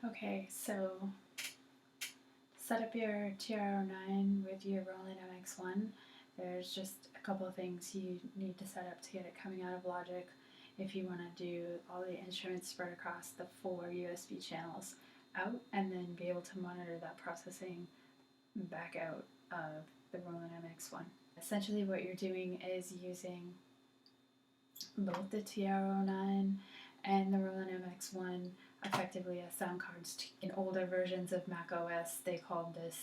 Okay, so set up your TR-09 with your Roland MX-1. There's just a couple of things you need to set up to get it coming out of Logic if you want to do all the instruments spread across the 4 USB channels out, and then be able to monitor that processing back out of the Roland MX-1. Essentially what you're doing is using both the TR-09 and the Roland MX-1 effectively as sound cards. In older versions of Mac OS, they called this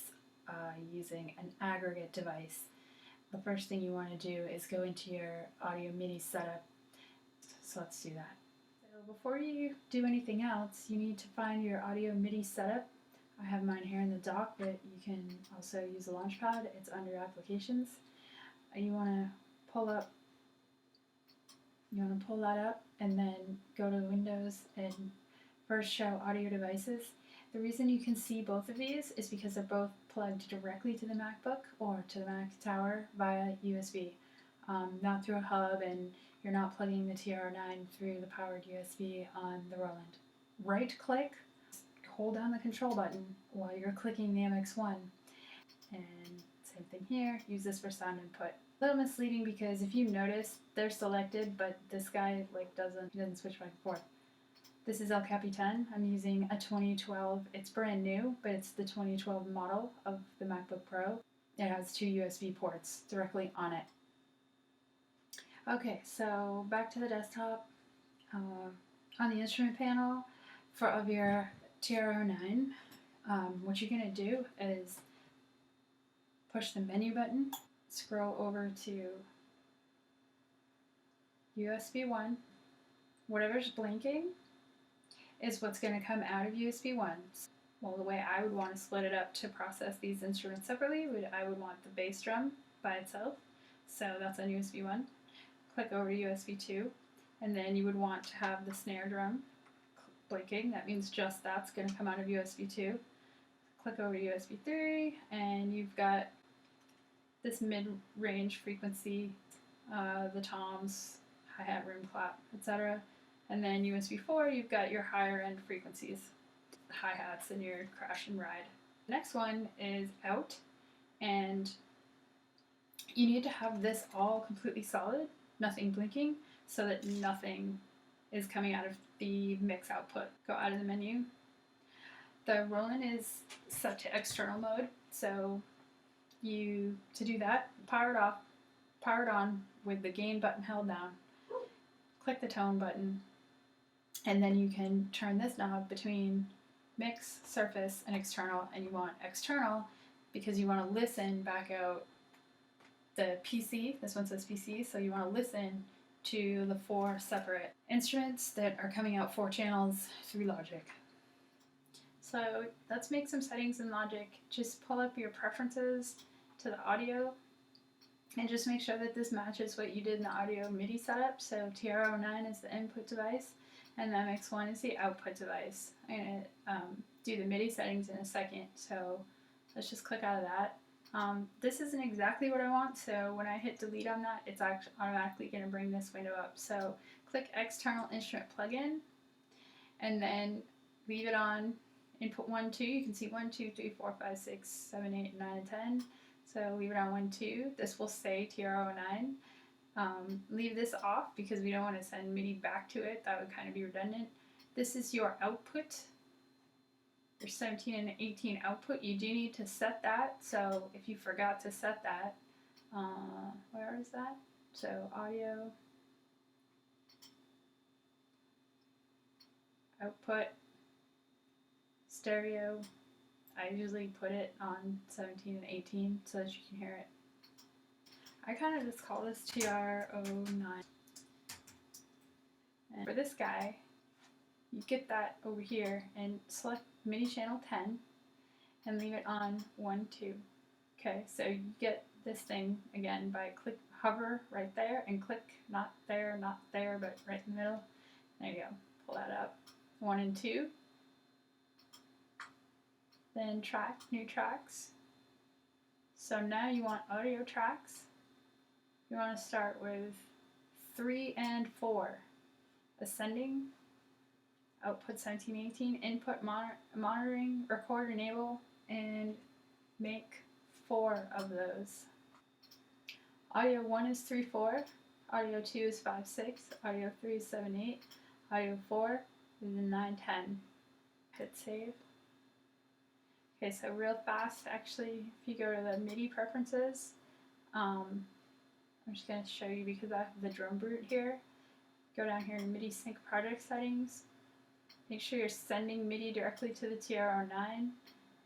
using an aggregate device. The first thing you want to do is go into your audio MIDI setup. So let's do that. So before you do anything else, you need to find your audio MIDI setup. I have mine here in the dock, but you can also use the Launchpad. It's under Applications. You want to pull that up and then go to Windows and first show Audio Devices. The reason you can see both of these is because they're both plugged directly to the MacBook or to the Mac Tower via USB, not through a hub, and you're not plugging the TR-09 through the powered USB on the Roland. Right click, hold down the control button while you're clicking the MX-1, and same thing here, use this for sound input. A little misleading because if you notice, they're selected, but this guy doesn't switch back and forth. This is El Capitan. I'm using a 2012. It's brand new, but it's the 2012 model of the MacBook Pro. It has 2 USB ports directly on it. Okay, so back to the desktop. On the instrument panel of your TR-09, what you're going to do is push the menu button, scroll over to USB 1. Whatever's blinking is what's going to come out of USB 1. Well, the way I would want to split it up to process these instruments separately, I would want the bass drum by itself. So that's on USB 1. Click over to USB 2, and then you would want to have the snare drum blinking. That means just that's going to come out of USB 2. Click over to USB 3, and you've got this mid-range frequency, the toms, hi-hat, rim clap, etc. And then USB 4, you've got your higher end frequencies, hi-hats, and your crash and ride. The next one is out, and you need to have this all completely solid, nothing blinking, so that nothing is coming out of the mix output. Go out of the menu. The Roland is set to external mode, so to do that, power it on with the gain button held down. Click the tone button, and then you can turn this knob between mix, surface, and external, and you want external because you want to listen back out the PC. This one says PC, so you want to listen to the 4 separate instruments that are coming out 4 channels through Logic. So let's make some settings in Logic. Just pull up your preferences to the audio and just make sure that this matches what you did in the audio MIDI setup. So TR-09 is the input device and the MX-1 is the output device. I'm going to do the MIDI settings in a second, so let's just click out of that. This isn't exactly what I want, so when I hit delete on that, it's actually automatically going to bring this window up. So click external instrument plugin and then leave it on input 1, 2. You can see 1, 2, 3, 4, 5, 6, 7, 8, 9, and 10. So leave it on 1, 2. This will say TR-09. Leave this off because we don't want to send MIDI back to it. That would kind of be redundant. This is your output, your 17 and 18 output. You do need to set that. So if you forgot to set that, where is that? So audio, output, stereo. I usually put it on 17 and 18 so that you can hear it. I kind of just call this TR-09. And for this guy, you get that over here and select MIDI channel 10 and leave it on 1, 2. Okay, so you get this thing again by hover right there and click not there, but right in the middle. There you go. Pull that up. 1 and 2. Then new tracks. So now you want audio tracks. You want to start with 3 and 4, ascending, output 1718, input monitoring, record, enable, and make 4 of those. Audio 1 is 3/4, audio 2 is 5/6, audio 3 is 7/8, audio 4 is 9/10. Hit save. Okay, so real fast, actually, if you go to the MIDI preferences, I'm just going to show you because I have the drumbrute here. Go down here to MIDI sync project settings. Make sure you're sending MIDI directly to the TR-09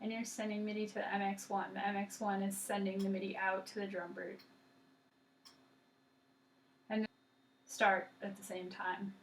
and you're sending MIDI to the MX-1. The MX-1 is sending the MIDI out to the drumbrute. And start at the same time.